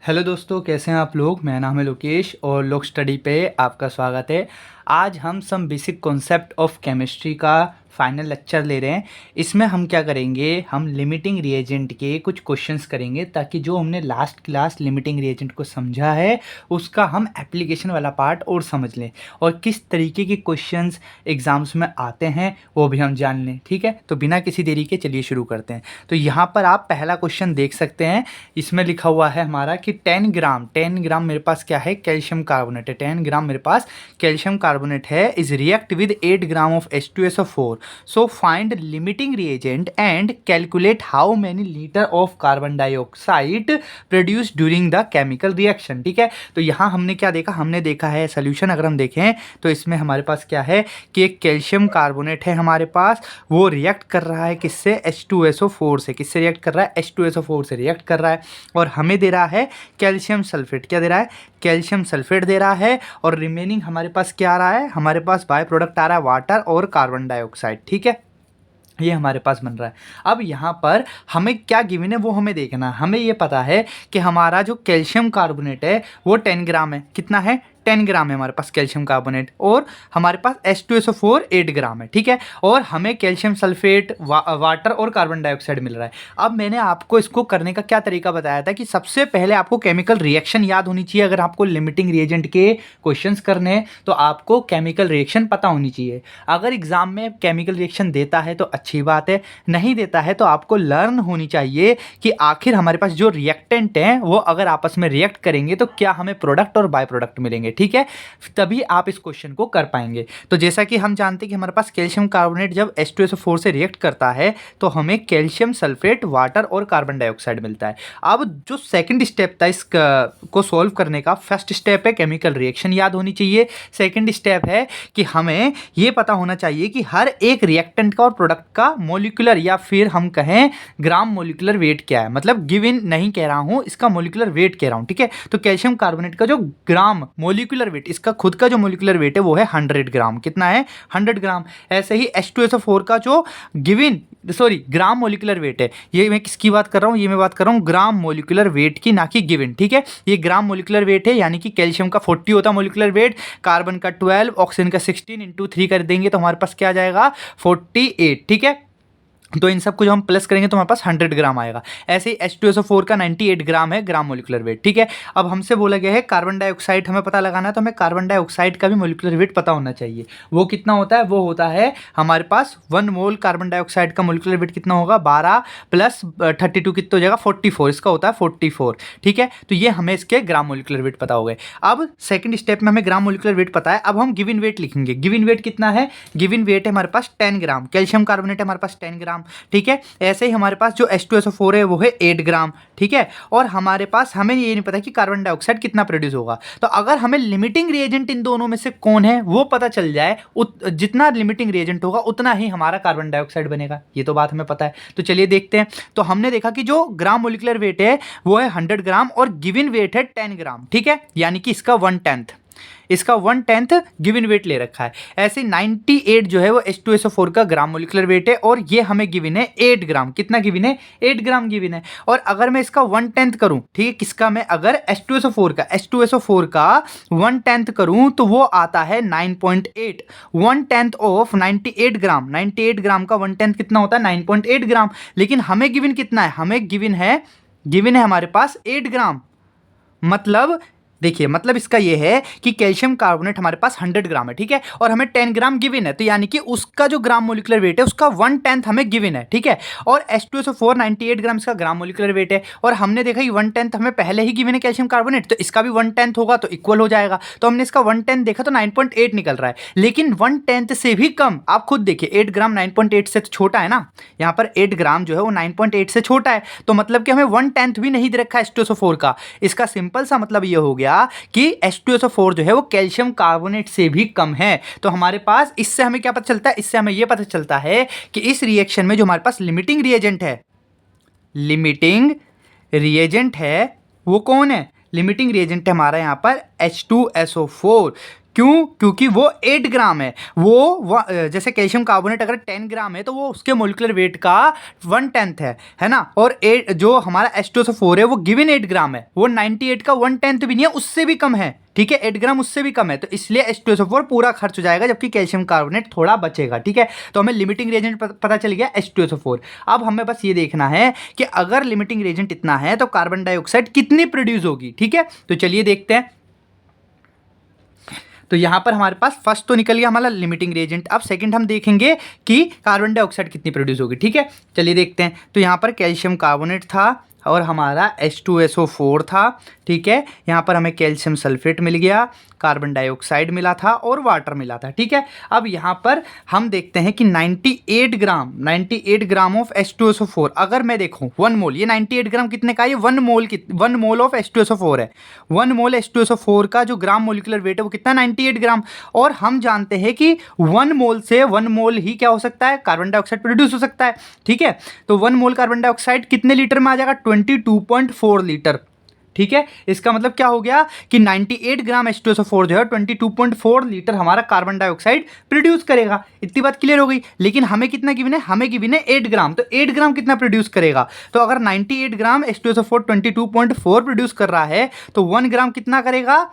Hello दोस्तों, कैसे हैं आप लोग। मेरा नाम है लोकेश और लोक स्टडी पे आपका स्वागत है। आज हम some basic concept of chemistry का फाइनल लेक्चर ले रहे हैं। इसमें हम क्या करेंगे, हम लिमिटिंग रिएजेंट के कुछ क्वेश्चंस करेंगे ताकि जो हमने लास्ट क्लास लिमिटिंग रिएजेंट को समझा है उसका हम एप्लीकेशन वाला पार्ट और समझ लें और किस तरीके के क्वेश्चंस एग्जाम्स में आते हैं वो भी हम जान लें। ठीक है, तो बिना किसी देरी के चलिए शुरू करते हैं। तो यहाँ पर आप पहला क्वेश्चन देख सकते हैं। इसमें लिखा हुआ है हमारा कि 10 ग्राम मेरे पास क्या है, कैल्शियम कार्बोनेट है। 10 ग्राम मेरे पास कैल्शियम कार्बोनेट है, is react with 8 gram of H2SO4। So find limiting reagent and calculate how many litre of carbon dioxide produce during the chemical reaction. ठीक है, तो यहाँ हमने क्या देखा, हमने देखा है सोल्यूशन। अगर हम देखें तो इसमें हमारे पास क्या है कि एक कैल्शियम कार्बोनेट है हमारे पास, वो रिएक्ट कर रहा है किससे, H2SO4 से। किससे रिएक्ट कर रहा है, H2SO4 से रिएक्ट कर रहा है और हमें दे रहा है कैल्शियम सल्फेट। क्या दे रहा है, कैल्शियम सल्फेट दे रहा है। और रिमेनिंग हमारे पास क्या आ रहा है, हमारे पास बाय प्रोडक्ट आ रहा है वाटर और कार्बन डाइऑक्साइड। ठीक है, ये हमारे पास बन रहा है। अब यहाँ पर हमें क्या गिवन है वो हमें देखना है। हमें ये पता है कि हमारा जो कैल्शियम कार्बोनेट है वो 10 ग्राम है। कितना है, 10 ग्राम है हमारे पास कैल्शियम कार्बोनेट। और हमारे पास H2SO4 8 ग्राम है। ठीक है, और हमें कैल्शियम सल्फेट वाटर और कार्बन डाइऑक्साइड मिल रहा है। अब मैंने आपको इसको करने का क्या तरीका बताया था कि सबसे पहले आपको केमिकल रिएक्शन याद होनी चाहिए। अगर आपको लिमिटिंग रिएजेंट के क्वेश्चंस करने हैं तो आपको केमिकल रिएक्शन पता होनी चाहिए। अगर एग्जाम में केमिकल रिएक्शन देता है तो अच्छी बात है, नहीं देता है तो आपको लर्न होनी चाहिए कि आखिर हमारे पास जो रिएक्टेंट हैं वो अगर आपस में रिएक्ट करेंगे तो क्या हमें प्रोडक्ट और बाय प्रोडक्ट मिलेंगे। ठीक है, तभी आप इस क्वेश्चन को कर पाएंगे। तो जैसा कि हम जानते हैं कि हमारे पास कैल्शियम कार्बोनेट जब H2SO4 से रिएक्ट करता है तो हमें कैल्शियम सल्फेट, वाटर और कार्बन डाइऑक्साइड मिलता है। अब जो सेकंड स्टेप था इस को सॉल्व करने का, फर्स्ट स्टेप है केमिकल रिएक्शन याद होनी चाहिए। सेकंड स्टेप है कि हमें ये पता होना चाहिए कि हर एक रिएक्टेंट का और प्रोडक्ट का मोलिकुलर या फिर हम कहें ग्राम मोलिकुलर वेट क्या है। मतलब गिवन नहीं कह रहा हूं, इसका मोलिकुलर वेट कह रहा हूं। ठीक है, तो कैल्शियम कार्बोनेट का जो ग्राम मोलिकुलर वेट, इसका खुद का जो मोलिकुलर वेट है वो है 100 ग्राम। कितना है, 100 ग्राम। ऐसे ही H2SO4 का जो ग्राम मोलिकुलर वेट है, ये मैं किसकी बात कर रहा हूँ, ये मैं बात कर रहा हूँ ग्राम मोलिकुलर वेट की, ना कि गिवन। ठीक है, ये ग्राम मोलिकुलर वेट है, यानी कि कैल्शियम का 40 होता है मोलिकुलर वेट, कार्बन का 12, ऑक्सीजन का 16, इंटू 3 कर देंगे तो हमारे पास क्या आ जाएगा, 48। ठीक है, तो इन सब को जो हम प्लस करेंगे तो हमारे पास 100 ग्राम आएगा। ऐसे ही H2SO4 का 98 ग्राम है ग्राम मोलिकुलर वेट। ठीक है, अब हमसे बोला गया है कार्बन डाइऑक्साइड हमें पता लगाना है, तो हमें कार्बन डाइऑक्साइड का भी मोलिकुलर वेट पता होना चाहिए। वो कितना होता है, वो होता है हमारे पास 1 मोल कार्बन डाइऑक्साइड का मोलिकुलर वेट कितना होगा, 12 प्लस 32 कितना हो जाएगा, 44। इसका होता है 44। ठीक है, तो ये हमें इसके ग्राम मोलिकुलर वेट पता हो गए। अब सेकंड स्टेप में हमें ग्राम मोलिकुलर वेट पता है, अब हम गिवन वेट लिखेंगे। गिवन वेट कितना है, गिवन वेट है हमारे पास 10 ग्राम। कैल्शियम कार्बोनेट है हमारे पास 10 ग्राम। ठीक है, ऐसे ही हमारे पास जो H2SO4 है वो है 8 ग्राम। ठीक है, और हमारे पास हमें ये नहीं पता कि कार्बन डाइऑक्साइड कितना प्रोड्यूस होगा। तो अगर हमें लिमिटिंग रिएजेंट इन दोनों में से कौन है वो पता चल जाए, जितना लिमिटिंग रिएजेंट होगा उतना ही हमारा कार्बन डाइऑक्साइड बनेगा। ये तो बात हमें पता है। तो चलिए देखते हैं। तो हमने देखा कि जो ग्राम मोलिकुलर वेट है वो है 100 ग्राम और गिवन वेट है 10 ग्राम। ठीक है, यानी कि इसका 1/10, इसका 1/10 गिवन वेट ले रखा है। ऐसे 98 जो है वो H2SO4 का ग्राम मोलिकुलर वेट है और ये हमें गिवन है 8 ग्राम। कितना गिवन है, 8 ग्राम गिवन है। और अगर मैं इसका 1/10 करूं, ठीक है, किसका, मैं अगर H2SO4 का 1/10 करूं तो वो आता है 9.8। 1/10 ऑफ 98 ग्राम, 98 ग्राम का 1/10 कितना होता है, 9.8 ग्राम। लेकिन हमें गिवन कितना है, हमें गिवन है हमारे पास 8 ग्राम। मतलब देखिए, मतलब इसका ये है कि कैल्शियम कार्बोनेट हमारे पास 100 ग्राम है। ठीक है, और हमें 10 ग्राम गिवन है, तो यानी कि उसका जो ग्राम मोलिकुलर वेट है उसका 1/10 हमें गिवन है। ठीक है, और H2SO4 98 ग्राम इसका ग्राम मोलिकुलर वेट है और हमने देखा कि 1/10 हमें पहले ही गिवन है कैल्शियम कार्बोनेट, तो इसका भी 1/10 होगा तो इक्वल हो जाएगा। तो हमने इसका 1/10 देखा तो 9.8 निकल रहा है। लेकिन 1/10 से भी कम, आप खुद देखिए, 8 ग्राम 9.8 से तो छोटा है ना। यहाँ पर 8 ग्राम जो है वो 9.8 से छोटा है, तो मतलब कि हमें 1/10 भी नहीं दे रखा है H2SO4 का। इसका सिंपल सा मतलब ये हो गया कि H2SO4 जो है वो कैल्शियम कार्बोनेट से भी कम है। तो हमारे पास इससे हमें क्या पता चलता है, इससे हमें यह पता चलता है कि इस रिएक्शन में जो हमारे पास लिमिटिंग रिएजेंट है वो कौन है, लिमिटिंग रिएजेंट है हमारा यहाँ पर H2SO4। क्यों? क्योंकि वो 8 ग्राम है। वो जैसे कैल्शियम कार्बोनेट अगर 10 ग्राम है तो वो उसके मोलिकुलर वेट का 1/10 है ना। और जो हमारा H2SO4 है वो गिवन 8 ग्राम है, वो 98 का 1/10 भी नहीं है, उससे भी कम है, ठीक है, 8 ग्राम उससे भी कम है। तो इसलिए H2SO4 पूरा खर्च हो जाएगा, जबकि कैल्शियम कार्बोनेट थोड़ा बचेगा, ठीक है। तो हमें लिमिटिंग रिएजेंट पता चल गया H2SO4। अब हमें बस ये देखना है कि अगर लिमिटिंग रिएजेंट इतना है तो कार्बन डाइऑक्साइड कितनी प्रोड्यूस होगी, ठीक है। तो चलिए देखते हैं। तो यहाँ पर हमारे पास फर्स्ट तो निकल गया हमारा लिमिटिंग रिएजेंट। अब सेकंड हम देखेंगे कि कार्बन डाइऑक्साइड कितनी प्रोड्यूस होगी, ठीक है। चलिए देखते हैं। तो यहाँ पर कैल्शियम कार्बोनेट था और हमारा H2SO4 था, ठीक है। यहाँ पर हमें कैल्शियम सल्फेट मिल गया, कार्बन डाइऑक्साइड मिला था और वाटर मिला था, ठीक है। अब यहाँ पर हम देखते हैं कि 98 ग्राम ऑफ H2SO4 अगर मैं देखूँ 1 मोल, ये 98 ग्राम कितने का है? 1 मोल ऑफ H2SO4 है। 1 मोल H2SO4 का जो ग्राम मोलिकुलर वेट है वो कितना? 98 ग्राम। और हम जानते हैं कि 1 मोल से 1 मोल ही क्या हो सकता है? कार्बन डाइऑक्साइड प्रोड्यूस हो सकता है, ठीक है। तो 1 मोल कार्बन डाइऑक्साइड कितने लीटर में आ जाएगा? 22.4 लीटर, ठीक है। इसका मतलब क्या हो गया कि 98 ग्राम H2SO4 जो है 22.4 लीटर हमारा कार्बन डाइऑक्साइड प्रोड्यूस करेगा। इतनी बात क्लियर हो गई। लेकिन हमें कितना गिवन है? हमें गिवन है 8 ग्राम। तो 8 ग्राम कितना प्रोड्यूस करेगा? तो अगर 98 ग्राम H2SO4 22.4 प्रोड्यूस कर रहा है तो 1 ग्राम कितना करेगा?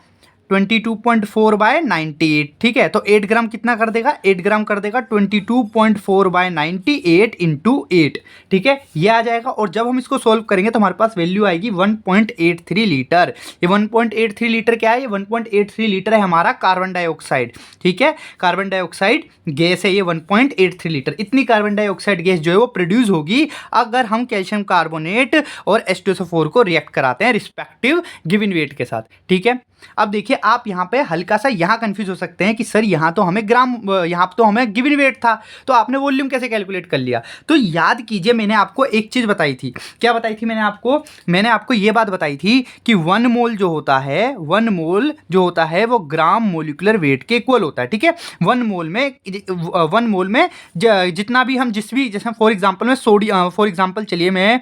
22.4/98, ठीक है। तो 8 ग्राम कितना कर देगा? 8 ग्राम कर देगा 22.4/98 इंटू 8, ठीक है, ये आ जाएगा। और जब हम इसको सोल्व करेंगे तो हमारे पास वैल्यू आएगी 1.83 लीटर। ये 1.83 लीटर क्या है? ये 1.83 लीटर है हमारा कार्बन डाइऑक्साइड, ठीक है। कार्बन डाइऑक्साइड गैस है ये 1.83 लीटर। इतनी कार्बन डाइऑक्साइड गैस जो है वो प्रोड्यूस होगी अगर हम कैल्शियम कार्बोनेट और H2SO4 को रिएक्ट कराते हैं रिस्पेक्टिव गिवन वेट के साथ, ठीक है। अब देखिए आप यहाँ पे हल्का सा यहाँ कंफ्यूज हो सकते हैं कि सर यहाँ तो हमें गिवन वेट था, तो आपने वॉल्यूम कैसे कैलकुलेट कर लिया? तो याद कीजिए मैंने आपको एक चीज़ बताई थी। क्या बताई थी मैंने आपको ये बात बताई थी कि 1 मोल जो होता है वो ग्राम मोलिकुलर वेट के इक्वल होता है, ठीक है। 1 मोल में जितना भी हम जैसे फॉर एग्जाम्पल चलिए मैं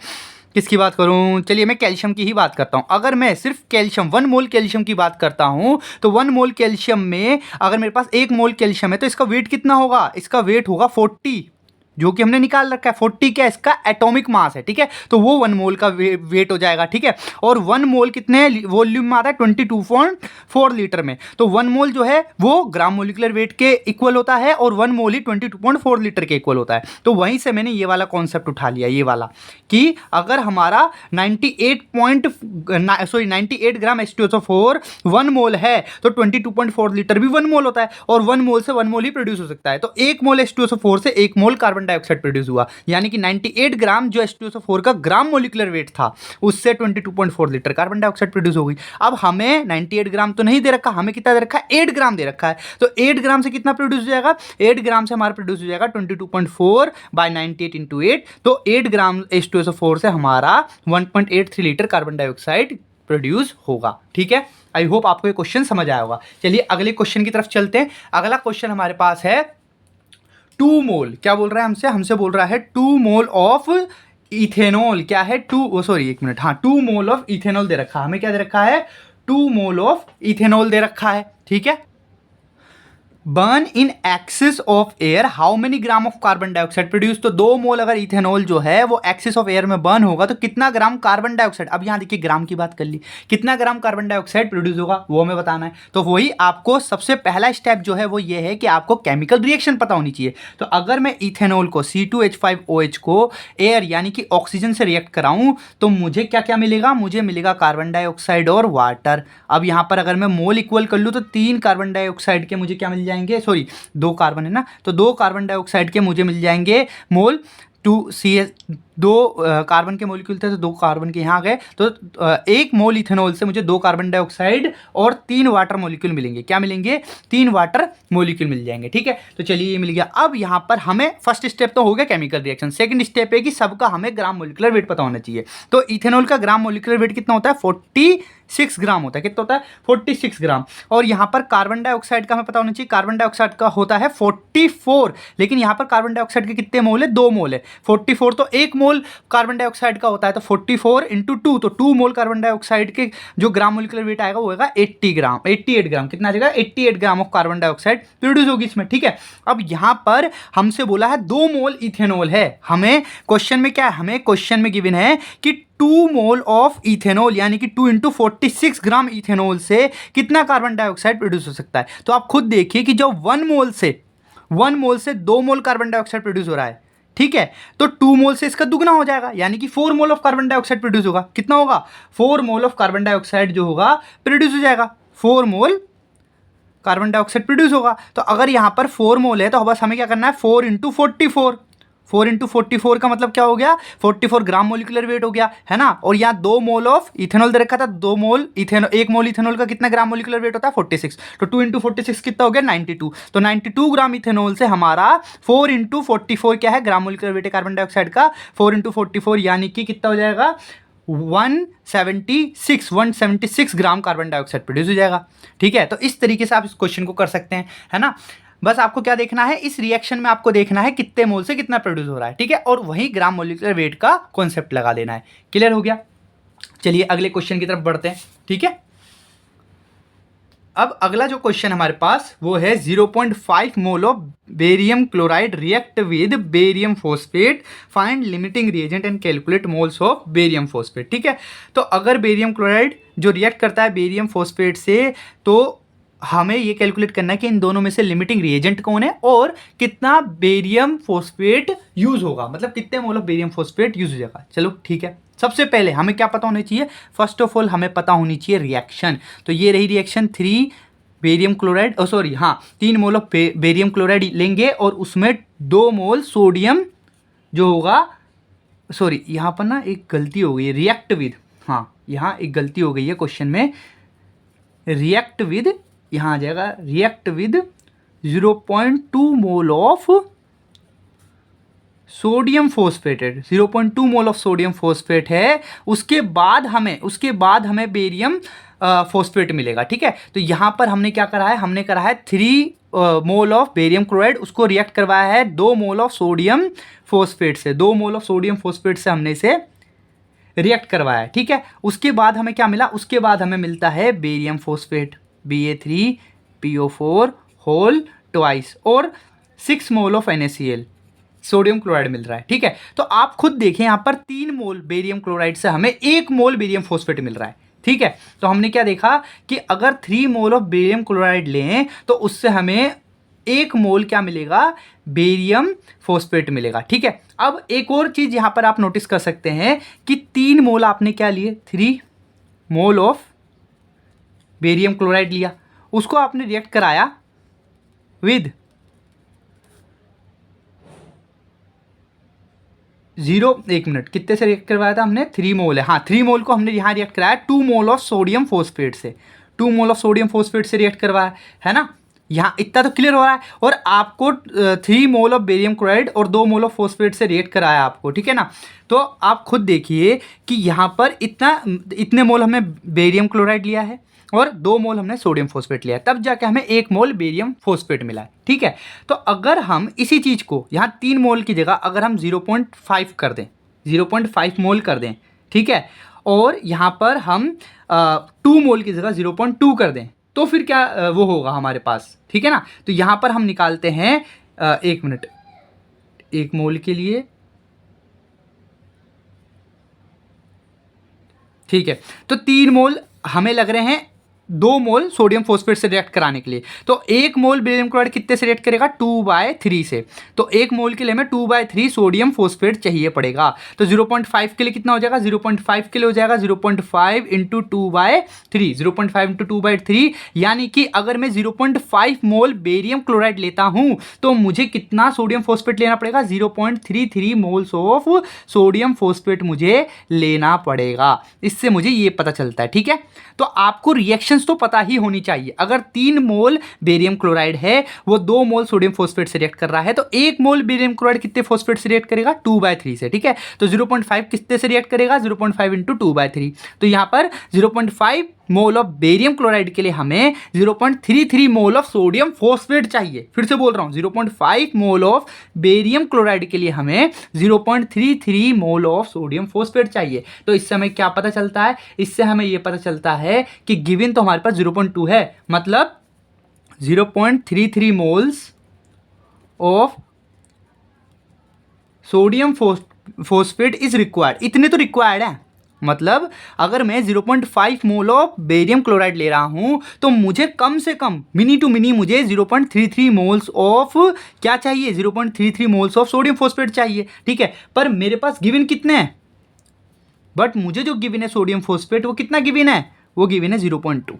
किसकी बात करूं? चलिए मैं कैल्शियम की ही बात करता हूं। अगर मैं सिर्फ कैल्शियम 1 मोल कैल्शियम की बात करता हूं तो 1 मोल कैल्शियम में अगर मेरे पास 1 मोल कैल्शियम है तो इसका वेट कितना होगा? इसका वेट होगा 40, जो कि हमने निकाल रखा है। 40 क्या? इसका एटॉमिक मास है, ठीक है। तो वो 1 मोल का वेट हो जाएगा, ठीक है। और 1 मोल कितने वॉल्यूम में आता है? 22.4 लीटर में। तो 1 मोल जो है वो ग्राम मोलिकुलर वेट के इक्वल होता है और 1 मोल ही 22.4 लीटर के इक्वल होता है। तो वहीं से मैंने ये वाला कॉन्सेप्ट उठा लिया, ये वाला, कि अगर हमारा 98 ग्राम H2SO4 1 मोल है तो 22.4 लीटर भी 1 मोल होता है और 1 मोल से 1 मोल ही प्रोड्यूस हो सकता है। तो 1 मोल H2SO4 से 1 मोल कार्बन डाइऑक्साइड प्रोड्यूस हुआ, यानी कि 98 ग्राम जो H2SO4 का ग्राम मोलिकुलर वेट था उससे 22.4 लीटर कार्बन डाइऑक्साइड प्रोड्यूस हो गई। अब हमें 98 ग्राम तो नहीं दे रखा, हमें कितना दे रखा है? 8 ग्राम दे रखा है। तो 8 ग्राम से कितना प्रोड्यूस हो जाएगा? 8 ग्राम से हमारा प्रोड्यूस हो जाएगा 22.4/98 इंटू 8। तो 8 ग्राम H2SO4 से हमारा 1.83 लीटर कार्बन डाइऑक्साइड प्रोड्यूस होगा, ठीक है। आई होप आपको ये क्वेश्चन समझ आया होगा। चलिए अगले क्वेश्चन की तरफ चलते हैं। अगला क्वेश्चन हमारे पास है 2 मोल। क्या बोल रहा है हमसे बोल रहा है 2 मोल ऑफ इथेनॉल। क्या है? 2 मोल ऑफ इथेनॉल दे रखा है। हमें क्या दे रखा है? 2 मोल ऑफ इथेनॉल दे रखा है, ठीक है। Burn in axis of air how many gram of carbon dioxide produce. तो 2 मोल अगर इथेनॉल जो है वो एक्सिस ऑफ एयर में बर्न होगा तो कितना ग्राम कार्बन डाइऑक्साइड, अब यहां देखिए ग्राम की बात कर ली, कितना ग्राम कार्बन डाइऑक्साइड प्रोड्यूस होगा वो हमें बताना है। तो वही आपको सबसे पहला स्टेप जो है वो ये है कि आपको केमिकल रिएक्शन पता होनी चाहिए। तो अगर मैं इथेनॉल को C2H5OH को एयर यानी कि ऑक्सीजन से रिएक्ट कराऊं तो मुझे क्या क्या मिलेगा? मुझे मिलेगा कार्बन डाइऑक्साइड और वाटर। अब यहां पर अगर मैं मोल इक्वल कर लूं तो 3 कार्बन डाइऑक्साइड के मुझे क्या मिल जाएंगे? 2 कार्बन है ना, तो 2 कार्बन डाइऑक्साइड के मुझे मिल जाएंगे मोल। 2 कार्बन के मॉलिक्यूल थे तो 2 कार्बन के यहाँ गए तो 1 मोल इथेनॉल से मुझे 2 कार्बन डाइऑक्साइड और 3 वाटर मॉलिक्यूल मिलेंगे। क्या मिलेंगे? 3 वाटर मॉलिक्यूल मिल जाएंगे, ठीक है। तो चलिए ये मिल गया। अब यहाँ पर हमें फर्स्ट स्टेप तो हो गया केमिकल रिएक्शन। सेकंड स्टेप है कि सबका हमें ग्राम मॉलिक्यूलर वेट पता होना चाहिए। तो इथेनॉल का ग्राम मॉलिक्यूलर वेट कितना होता है? 46 ग्राम होता है। कितना होता है? 46 ग्राम। और यहाँ पर कार्बन डाइऑक्साइड का हमें पता होना चाहिए। कार्बन डाइऑक्साइड का होता है 44, लेकिन यहाँ पर कार्बन डाइऑक्साइड के कितने मोल है? 2 मोल है। 44 तो 1 मोल मोल कार्बन डाइऑक्साइड का होता है, तो 44 इंटू 2, तो 2 मोल कार्बन डाइऑक्साइड के जो ग्राम मोलिकुलर वेट आएगा वो होगा 80 ग्राम, 88 ग्राम, कितना आ जाएगा 88 gram of carbon dioxide produce होगी इसमें। ठीक है, अब यहाँ पर हमसे बोला है 2 मोल इथेनॉल है, हमें क्वेश्चन में क्या है, हमें क्वेश्चन में गिवन है कि 2 मोल ऑफ इथेनॉल यानी कि 2 इंटू 46 ग्राम इथेनॉल से कितना कार्बन डाइऑक्साइड प्रोड्यूस हो सकता है। तो आप खुद देखिए कि जो 1 मोल से 2 मोल कार्बन डाइऑक्साइड प्रोड्यूस हो रहा है, ठीक है, तो 2 मोल से इसका दुगना हो जाएगा, यानी कि 4 mole of carbon dioxide produce होगा। कितना होगा, 4 मोल ऑफ कार्बन डाइऑक्साइड जो होगा प्रोड्यूस हो जाएगा, 4 मोल कार्बन डाइऑक्साइड प्रोड्यूस होगा। तो अगर यहां पर 4 मोल है तो बस हमें क्या करना है, 4 इंटू 44, 4 इंटू 44 का मतलब क्या हो गया, 44 ग्राम मोलिकुलर वेट हो गया, है ना। और यहाँ 2 मोल ऑफ इथेनॉल दे रखा था, 2 मोल इथेनॉल, 1 मोल इथेनॉल का कितना ग्राम मोलिकुलर वेट होता है 46, तो 2 इंटू 46 कितना हो गया 92, तो 92 ग्राम इथेनॉल से हमारा 4 इंटू 44 क्या है, ग्राम मोलिकुलर वेट है कार्बन डाइऑक्साइड का, 4 इंटू 44 यानी कि कितना हो जाएगा 176 ग्राम कार्बन डाइऑक्साइड प्रोड्यूस हो जाएगा। ठीक है, तो इस तरीके से आप इस क्वेश्चन को कर सकते हैं, है ना। बस आपको क्या देखना है, इस रिएक्शन में आपको देखना है कितने मोल से कितना प्रोड्यूस हो रहा है, ठीक है, और वही ग्राम मोलिकुलर वेट का कॉन्सेप्ट लगा देना है। क्लियर हो गया, चलिए अगले क्वेश्चन की तरफ बढ़ते हैं। ठीक है, अब अगला जो क्वेश्चन हमारे पास वो है 0.5 mole of barium chloride react with barium phosphate, find limiting reagent and calculate moles of barium phosphate. ठीक है, तो अगर बेरियम क्लोराइड जो रिएक्ट करता है बेरियम फॉस्फेट से, तो हमें ये कैलकुलेट करना है कि इन दोनों में से लिमिटिंग रिएजेंट कौन है और कितना बेरियम फॉस्फेट यूज होगा, मतलब कितने मोल ऑफ बेरियम फॉस्फेट यूज हो जाएगा। चलो ठीक है, सबसे पहले हमें क्या पता होना चाहिए, फर्स्ट ऑफ ऑल हमें पता होनी चाहिए रिएक्शन। तो ये रही रिएक्शन, 3 बेरियम क्लोराइड, सॉरी हाँ 3 मोल ऑफ बेरियम क्लोराइड लेंगे और उसमें 2 मोल सोडियम जो होगा, सॉरी यहाँ पर ना एक गलती हो गई है, रिएक्ट विद, हाँ यहाँ एक गलती हो गई है क्वेश्चन में, रिएक्ट विद यहाँ आ जाएगा, react with 0.2 mole of sodium phosphate है, 0.2 मोल ऑफ सोडियम फॉस्फेट है, उसके बाद हमें बेरियम फॉस्फेट मिलेगा। ठीक है, तो यहाँ पर हमने क्या करा है, हमने करा है 3 मोल ऑफ बेरियम क्लोराइड, उसको रिएक्ट करवाया है 2 मोल ऑफ सोडियम फॉस्फेट से, 2 मोल ऑफ सोडियम फॉस्फेट से हमने इसे रिएक्ट करवाया है। ठीक है, उसके बाद हमें क्या मिला, उसके बाद हमें मिलता है barium phosphate, Ba3PO4 whole twice और 6 mole of NaCl sodium chloride मिल रहा है। ठीक है, तो आप खुद देखें यहाँ पर 3 मोल बेरियम क्लोराइड से हमें 1 मोल बेरियम फॉस्फेट मिल रहा है। ठीक है, तो हमने क्या देखा कि अगर 3 मोल ऑफ बेरियम क्लोराइड लें तो उससे हमें 1 मोल क्या मिलेगा, बेरियम फॉस्फेट मिलेगा। ठीक है, अब एक और चीज यहाँ पर आप नोटिस कर सकते हैं कि 3 मोल आपने क्या लिए, 3 मोल ऑफ बेरियम क्लोराइड लिया, उसको आपने रिएक्ट कराया विद 1 मिनट कितने से रिएक्ट करवाया था हमने, 3 मोल है, हाँ 3 मोल को हमने यहाँ रिएक्ट कराया 2 मोल ऑफ सोडियम फॉस्फेट से, 2 मोल ऑफ सोडियम फॉस्फेट से रिएक्ट करवाया है ना। यहाँ इतना तो क्लियर हो रहा है, और आपको 3 मोल ऑफ बेरियम क्लोराइड और 2 मोल ऑफ फॉस्फेट से रिएक्ट कराया आपको। ठीक है ना, तो आप खुद देखिए कि यहाँ पर इतने मोल हमने बेरियम क्लोराइड लिया है और 2 मोल हमने सोडियम फॉस्फेट लिया है, तब जाके हमें 1 मोल बेरियम फॉस्फेट मिला है। ठीक है, तो अगर हम इसी चीज़ को यहाँ 3 मोल की जगह अगर हम 0.5 कर दें, 0.5 मोल कर दें, ठीक है, और यहाँ पर हम 2 मोल की जगह 0.2 कर दें, तो फिर क्या वो होगा हमारे पास। ठीक है ना, तो यहाँ पर हम निकालते हैं 1 मिनट, 1 मोल के लिए, ठीक है, तो 3 मोल हमें लग रहे हैं 2 मोल सोडियम फॉस्फेट से रिएक्ट कराने के लिए, तो 1 मोल बेरियम क्लोराइड कितने से रिएक्ट करेगा, 2/3 से, तो 1 मोल के लिए हमें 2/3 सोडियम फॉस्फेट चाहिए पड़ेगा। तो 0.5 के लिए कितना हो जाएगा, 0.5 के लिए हो जाएगा 0.5 इंटू 2/3, 0.5 इंटू 2/3, यानी कि अगर मैं 0.5 मोल बेरियम क्लोराइड लेता हूं तो मुझे कितना सोडियम फॉस्फेट लेना पड़ेगा, 0.33 मोल्स ऑफ सोडियम फॉस्फेट मुझे लेना पड़ेगा। इससे मुझे ये पता चलता है। ठीक है, तो आपको रिएक्शंस तो पता ही होनी चाहिए। अगर 3 मोल बेरियम क्लोराइड है, वो 2 मोल सोडियम फॉस्फेट से रिएक्ट कर रहा है, तो 1 मोल बेरियम क्लोराइड कितने फॉस्फेट से रिएक्ट करेगा, 2/3 से। ठीक है, तो 0.5 कितने से रिएक्ट करेगा, 0.5 इंटू 2/3, तो यहाँ पर 0.5 मोल ऑफ बेरियम क्लोराइड के लिए हमें 0.33 मोल ऑफ सोडियम फॉस्फेट चाहिए। फिर से बोल रहा हूँ, 0.5 मोल ऑफ बेरियम क्लोराइड के लिए हमें 0.33 मोल ऑफ सोडियम फॉस्फेट चाहिए। तो इससे हमें क्या पता चलता है? इससे हमें यह पता चलता है कि गिवन तो हमारे पास 0.2 है, मतलब 0.33 moles of sodium phosphate is required. इतने तो रिक्वायर्ड है, मतलब अगर मैं 0.5 मोल ऑफ बेरियम क्लोराइड ले रहा हूं तो मुझे कम से कम मिनी टू मिनी मुझे 0.33 मोल्स ऑफ क्या चाहिए? 0.33 मोल्स ऑफ सोडियम फॉस्फेट चाहिए, ठीक है। पर मेरे पास गिवन कितने हैं? बट मुझे जो गिवन है सोडियम फॉस्फेट वो कितना गिवन है? वो गिवन है 0.2।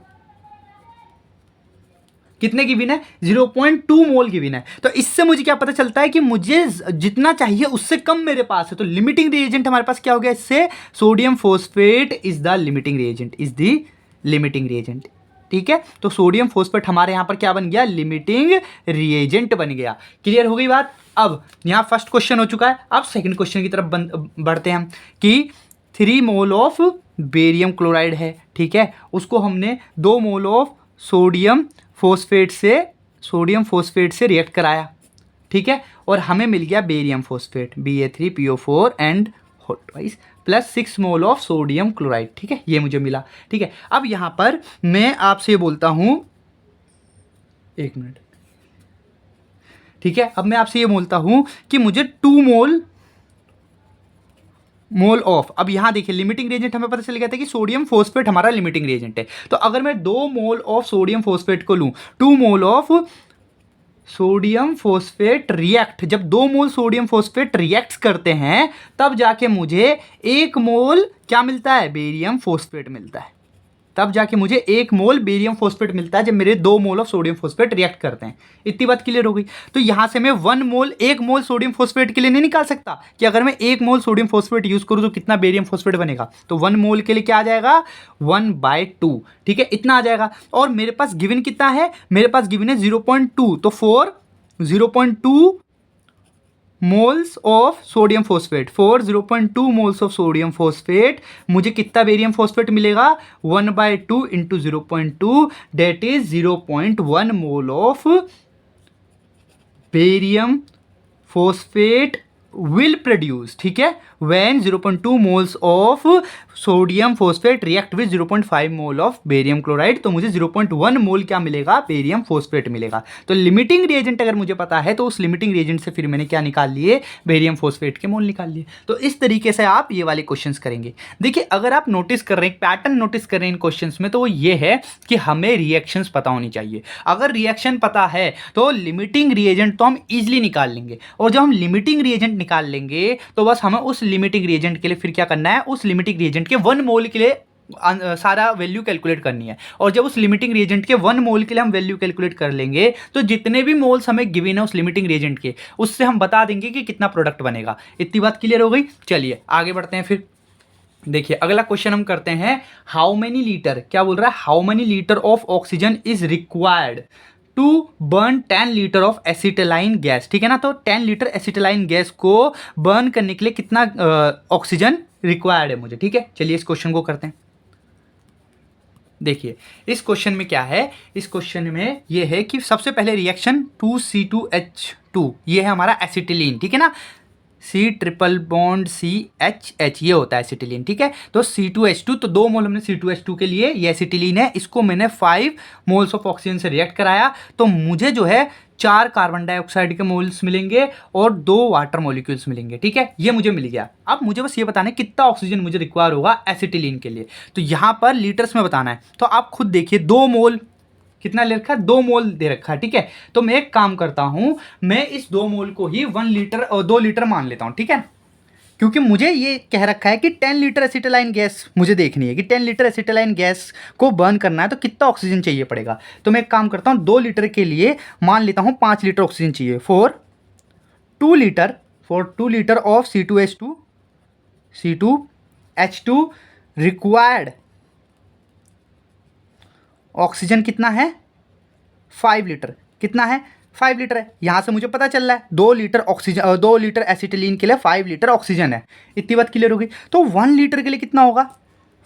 कितने गिवन है? 0.2 मोल गिवन है। तो इससे मुझे क्या पता चलता है कि मुझे जितना चाहिए उससे कम मेरे पास है। तो लिमिटिंग रिएजेंट हमारे पास क्या हो गया? इससे sodium phosphate is the limiting reagent, is the limiting reagent, ठीक है। तो सोडियम फॉस्फेट हमारे यहां पर क्या बन गया? लिमिटिंग रिएजेंट बन गया। क्लियर हो गई बात? अब यहां फर्स्ट क्वेश्चन हो चुका है। अब सेकंड क्वेश्चन की तरफ बढ़ते हैं हम कि 3 मोल ऑफ बेरियम क्लोराइड है, ठीक है, उसको हमने 2 मोल ऑफ सोडियम फोस्फेट से रिएक्ट कराया, ठीक है, और हमें मिल गया barium phosphate Ba3PO4 and twice plus 6 mole of sodium chloride, ठीक है, ये मुझे मिला, ठीक है। अब यहां पर मैं आपसे बोलता हूं, एक मिनट, ठीक है, अब मैं आपसे ये बोलता हूं कि मुझे 2 मोल ऑफ, अब यहां देखिए लिमिटिंग रिएजेंट हमें पता चल गया था कि सोडियम फॉस्फेट हमारा लिमिटिंग रिएजेंट है। तो अगर मैं 2 मोल ऑफ सोडियम फॉस्फेट को लूं, 2 mole of sodium phosphate react, जब 2 मोल सोडियम फॉस्फेट रिएक्ट करते हैं तब जाके मुझे 1 मोल क्या मिलता है? बेरियम फॉस्फेट मिलता है। तब जाके मुझे 1 मोल बेरियम फॉस्फेट मिलता है जब मेरे 2 mole of sodium phosphate react करते हैं। इतनी बात क्लियर हो गई? तो यहां से मैं 1 मोल सोडियम फॉस्फेट के लिए नहीं निकाल सकता कि अगर मैं 1 मोल सोडियम फॉस्फेट यूज करूं तो कितना बेरियम फॉस्फेट बनेगा? तो 1 मोल के लिए क्या आ जाएगा? 1/2, ठीक है, इतना आ जाएगा। और मेरे पास गिवन कितना है? मेरे पास गिवन है 0.2, तो 0.2 moles of sodium phosphate, 0.2 moles of sodium phosphate, मुझे कितना बेरियम फॉस्फेट मिलेगा? 1/2 into 0.2, that is 0.1 mole of barium phosphate will produce, ठीक है, when 0.2 moles of sodium phosphate react with 0.5 mole of barium chloride, तो मुझे 0.1 मोल क्या मिलेगा? बेरियम फॉस्फेट मिलेगा। तो लिमिटिंग रिएजेंट अगर मुझे पता है तो उस लिमिटिंग रिएजेंट से फिर मैंने क्या निकाल लिए? बेरियम फॉस्फेट के मोल निकाल लिए। तो इस तरीके से आप ये वाले क्वेश्चंस करेंगे। देखिए, अगर आप नोटिस कर रहे हैं, पैटर्न नोटिस कर रहे हैं इन क्वेश्चंस में, तो वो ये है कि हमें रिएक्शंस पता होनी चाहिए। अगर रिएक्शन पता है तो लिमिटिंग रिएजेंट तो हम इजिली निकाल लेंगे, और जब हम लिमिटिंग रिएजेंट निकाल लेंगे तो बस हमें उस लिमिटिंग रिएजेंट के लिए फिर क्या करना है? उस लिमिटिंग रिएजेंट के 1 मोल के लिए सारा वैल्यू कैलकुलेट करनी है। और जब उस लिमिटिंग रिएजेंट के 1 मोल के लिए हम वैल्यू कैलकुलेट कर लेंगे तो जितने भी मोल्स हमें गिवन है उस लिमिटिंग रिएजेंट के, उससे हम बता देंगे कि कितना प्रोडक्ट बनेगा। इतनी बात क्लियर हो गई? चलिए आगे बढ़ते हैं। फिर देखिए अगला क्वेश्चन हम करते हैं, हाउ मेनी लीटर, क्या बोल रहा है? How many litre of oxygen is required to burn 10 litre of acetylene gas, ठीक है ना। तो 10 लीटर एसिटिलाइन गैस को बर्न करने के लिए कितना ऑक्सीजन रिक्वायर्ड है मुझे, ठीक है। चलिए इस क्वेश्चन को करते हैं। देखिए इस क्वेश्चन में क्या है? इस क्वेश्चन में ये है कि सबसे पहले रिएक्शन 2C2H2, ये है हमारा एसिटिलीन, ठीक है ना। C ट्रिपल बॉन्ड CH, ये होता है एसिटिलीन, ठीक है। तो C2H2, तो 2 मोल हमने C2H2 के लिए, ये एसिटिलीन है, इसको मैंने 5 मोल्स ऑफ ऑक्सीजन से रिएक्ट कराया, तो मुझे जो है 4 कार्बन डाइऑक्साइड के मोल्स मिलेंगे और 2 वाटर मॉलिक्यूल्स मिलेंगे, ठीक है। ये मुझे मिल गया। अब मुझे बस ये बताना है कितना ऑक्सीजन मुझे रिक्वायर होगा एसिटिलीन के लिए, तो यहाँ पर लीटर्स में बताना है। तो आप खुद देखिए, 2 मोल कितना ले रखा है? 2 मोल दे रखा है, ठीक है। तो मैं एक काम करता हूं, मैं इस 2 मोल को ही 1 लीटर और 2 लीटर मान लेता हूं, ठीक है, क्योंकि मुझे ये कह रखा है कि 10 लीटर एसिटिलाइन गैस मुझे देखनी है कि 10 लीटर एसिटिलाइन गैस को बर्न करना है तो कितना ऑक्सीजन चाहिए पड़ेगा। तो मैं एक काम करता हूं, 2 लीटर के लिए मान लेता हूं 5 लीटर ऑक्सीजन चाहिए। For 2 litre of C2H2 required oxygen कितना है? 5 लीटर। कितना है? 5 लीटर है। यहां से मुझे पता चल रहा है 2 लीटर ऑक्सीजन, 2 लीटर एसिटिलीन के लिए 5 लीटर ऑक्सीजन है। इतनी बात क्लियर होगी। तो 1 लीटर के लिए कितना होगा?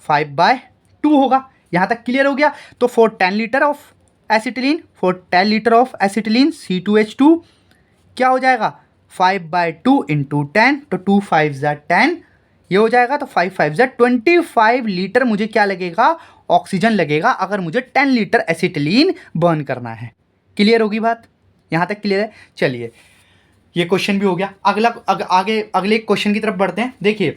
5/2 होगा। यहाँ तक क्लियर हो गया। तो for 10 litre of acetylene, for 10 litre of acetylene C2H2 क्या हो जाएगा 5/2 इंटू 10, तो 2 5 ज़ा 10 ये हो जाएगा। तो 5 5 ज़ा 25 लीटर मुझे क्या लगेगा, ऑक्सीजन लगेगा, अगर मुझे 10 लीटर एसिटिलीन बर्न करना है। क्लियर होगी बात, यहाँ तक क्लियर है। चलिए ये क्वेश्चन भी हो गया। आगे अगले क्वेश्चन की तरफ बढ़ते हैं। देखिए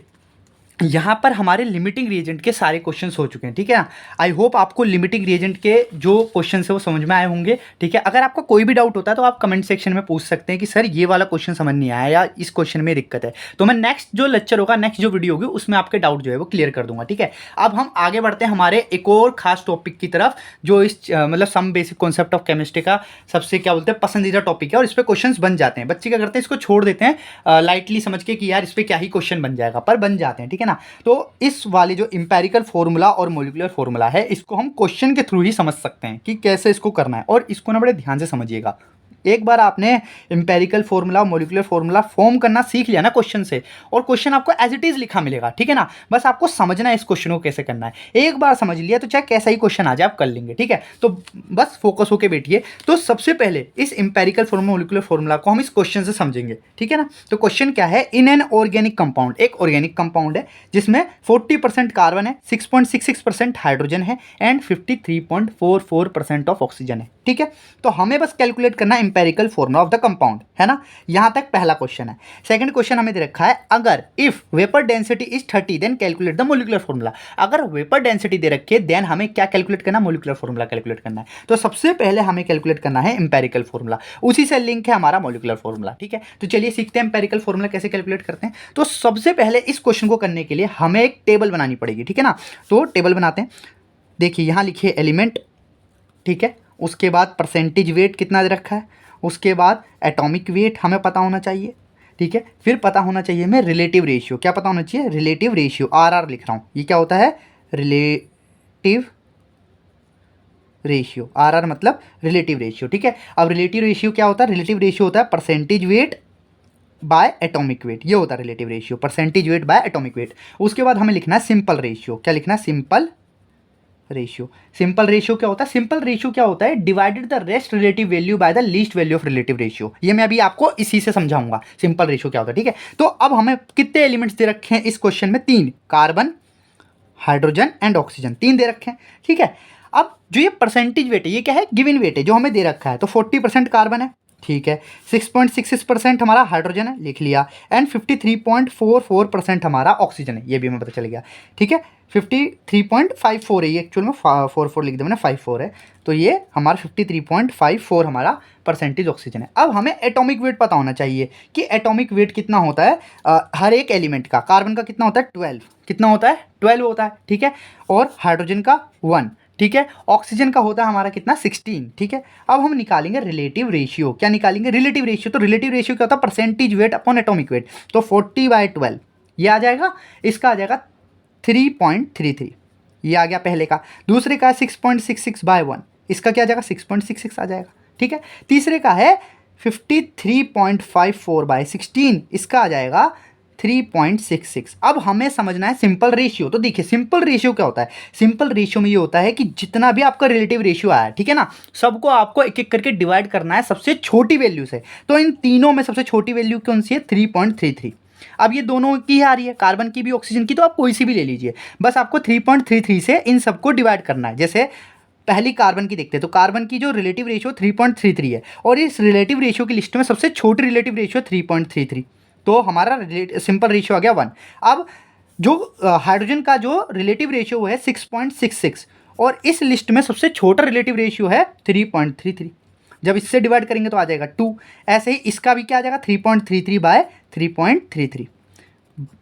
यहाँ पर हमारे लिमिटिंग रिएजेंट के सारे क्वेश्चंस हो चुके हैं, ठीक है ना। आई होप आपको लिमिटिंग रिएजेंट के जो क्वेश्चन है वो समझ में आए होंगे, ठीक है। अगर आपका कोई भी डाउट होता है तो आप कमेंट सेक्शन में पूछ सकते हैं कि सर ये वाला क्वेश्चन समझ नहीं आया या इस क्वेश्चन में दिक्कत है, तो मैं नेक्स्ट जो लेक्चर होगा, नेक्स्ट जो वीडियो होगी उसमें आपके डाउट जो है वो क्लियर कर दूंगा, ठीक है। अब हम आगे बढ़ते हैं हमारे एक और खास टॉपिक की तरफ, जो इस मतलब some basic concept of chemistry का सबसे क्या बोलते हैं पसंदीदा टॉपिक है, और इस पर क्वेश्चन बन जाते हैं। बच्चे क्या करते हैं, इसको छोड़ देते हैं लाइटली समझ के कि यार इस पर क्या ही क्वेश्चन बन जाएगा, पर बन जाते हैं, ठीक है ना। तो इस वाले जो इंपेरिकल फॉर्मूला और मॉलिक्यूलर फॉर्मूला है, इसको हम क्वेश्चन के थ्रू ही समझ सकते हैं कि कैसे इसको करना है, और इसको ना बड़े ध्यान से समझिएगा। एक बार आपने इंपेरिकल फॉर्मूला और मॉलिक्यूलर फॉर्मूला फॉर्म करना सीख लिया ना क्वेश्चन से, और क्वेश्चन आपको एज इट इज लिखा मिलेगा, ठीक है ना। बस आपको समझना है इस क्वेश्चन को कैसे करना है। एक बार समझ लिया तो चाहे कैसा ही क्वेश्चन आ जाए आप कर लेंगे, ठीक है। तो बस फोकस होकर बैठिए। तो सबसे पहले इस इंपेरिकल फॉर्मूला मॉलिक्यूलर फॉर्मूला को हम इस क्वेश्चन से समझेंगे, ठीक है ना। तो क्वेश्चन क्या है, इन एन ऑर्गेनिक कंपाउंड, एक ऑर्गेनिक कंपाउंड है जिसमें 40% कार्बन है, 6.66% हाइड्रोजन है एंड 53.44% ऑफ ऑक्सीजन है, ठीक है। तो हमें बस कैलकुलेट करना है empirical formula of the compound, है ना। यहां तक पहला क्वेश्चन है। सेकंड क्वेश्चन हमें दे रखा है, अगर if vapour density is 30 then calculate the molecular formula. अगर वेपर डेंसिटी दे रखी है देन हमें क्या कैलकुलेट करना है, मॉलिक्यूलर फॉर्मूला कैलकुलेट करना है। तो सबसे पहले हमें कैलकुलेट करना है इंपेरिकल फॉर्मूला, उसी से लिंक है हमारा मॉलिक्यूलर फॉर्मूला, ठीक है। तो चलिए सीखते हैं इंपेरिकल फॉर्मूला कैसे कैलकुलेट करते हैं। तो सबसे पहले इस क्वेश्चन को करने के लिए हमें एक टेबल बनानी पड़ेगी, ठीक है ना। तो टेबल बनाते हैं। देखिए यहां लिखिए एलिमेंट, ठीक है। उसके बाद परसेंटेज वेट कितना दे रखा है, उसके बाद एटॉमिक वेट हमें पता होना चाहिए, ठीक है। फिर पता होना चाहिए हमें रिलेटिव रेशियो, क्या पता होना चाहिए, रिलेटिव रेशियो, RR लिख रहा हूँ, ये क्या होता है, रिलेटिव रेशियो, RR मतलब रिलेटिव रेशियो, ठीक है। अब रिलेटिव रेशियो क्या होता है, रिलेटिव रेशियो होता है percentage weight by atomic weight, ये होता है relative ratio, percentage weight by atomic weight. उसके बाद हमें लिखना है सिंपल रेशियो, क्या लिखना है, सिंपल रेशियो। सिंपल रेशियो क्या होता है, सिंपल रेशियो क्या होता है, divided the rest relative value by the least value of relative ratio. ये मैं अभी आपको इसी से समझाऊंगा सिंपल रेशियो क्या होता है, ठीक है। तो अब हमें कितने एलिमेंट्स दे रखे हैं इस क्वेश्चन में, 3, कार्बन, हाइड्रोजन एंड ऑक्सीजन, 3 दे रखे हैं, ठीक है। अब जो ये परसेंटेज वेट है, ये क्या है, गिवन वेट है जो हमें दे रखा है। तो 40% कार्बन है, ठीक है, 6.66% हमारा हाइड्रोजन है, लिख लिया, एंड 53.44% हमारा ऑक्सीजन है, ये भी हमें पता चल गया, ठीक है। 53.54 है ये, एक्चुअल में 44 लिख दिया मैंने, 54 है, तो ये हमारा 53.54 हमारा परसेंटेज ऑक्सीजन है। अब हमें एटॉमिक वेट पता होना चाहिए कि एटॉमिक वेट कितना होता है हर एक एलिमेंट का। कार्बन का कितना होता है, 12, कितना होता है, 12 होता है, ठीक है। और हाइड्रोजन का 1, ठीक है। ऑक्सीजन का होता है हमारा कितना, 16, ठीक है। अब हम निकालेंगे रिलेटिव रेशियो, क्या निकालेंगे, रिलेटिव रेशियो। तो रिलेटिव रेशियो क्या होता है, percentage weight upon atomic weight. तो 40/12 ये आ जाएगा, इसका आ जाएगा 3.33, ये आ गया पहले का। दूसरे का 6.66/1, इसका क्या आ जाएगा, 6.66 आ जाएगा, ठीक है। तीसरे का है 53.54/16, इसका आ जाएगा 3.66। अब हमें समझना है सिंपल रेशियो। तो देखिए सिंपल रेशियो क्या होता है, सिंपल रेशियो में ये होता है कि जितना भी आपका रिलेटिव रेशियो आया है, ठीक है ना, सबको आपको एक एक करके डिवाइड करना है सबसे छोटी वैल्यू से। तो इन तीनों में सबसे छोटी वैल्यू कौन सी है, 3.33। अब ये दोनों की आ रही है, कार्बन की भी ऑक्सीजन की, तो आप कोई सी भी ले लीजिए, बस आपको 3.33 से इन सबको डिवाइड करना है। जैसे पहली कार्बन की देखते हैं, तो कार्बन की जो रिलेटिव रेशियो 3.33 है, और इस रिलेटिव रेशियो की लिस्ट में सबसे छोटी रिलेटिव रेशियो 3.33, तो हमारा सिंपल रेशियो आ गया 1। अब जो हाइड्रोजन का जो रिलेटिव रेशियो है 6.66, और इस लिस्ट में सबसे छोटा रिलेटिव रेशियो है 3.33, जब इससे डिवाइड करेंगे तो आ जाएगा 2। ऐसे ही इसका भी क्या आ जाएगा, 3.33/3.33,